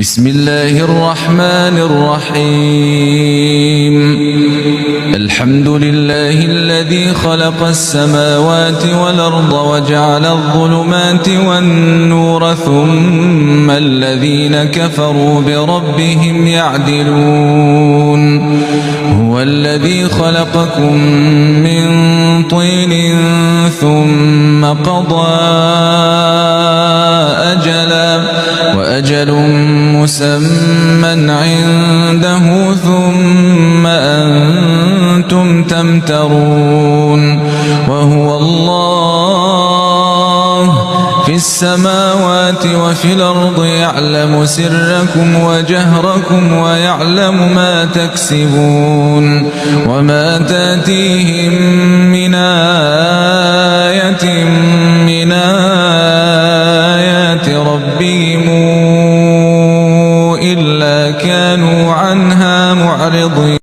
بسم الله الرحمن الرحيم الحمد لله الذي خلق السماوات والأرض وجعل الظلمات والنور ثم الذين كفروا بربهم يعدلون هو الذي خلقكم من طين ثم قضى أجلا وأجل مسمى عنده ثم أنتم تمترون وهو الله في السماوات وفي الأرض يعلم سركم وجهركم ويعلم ما تكسبون وما تأتيهم من آية من آيات ربهم إلا كانوا عنها معرضين.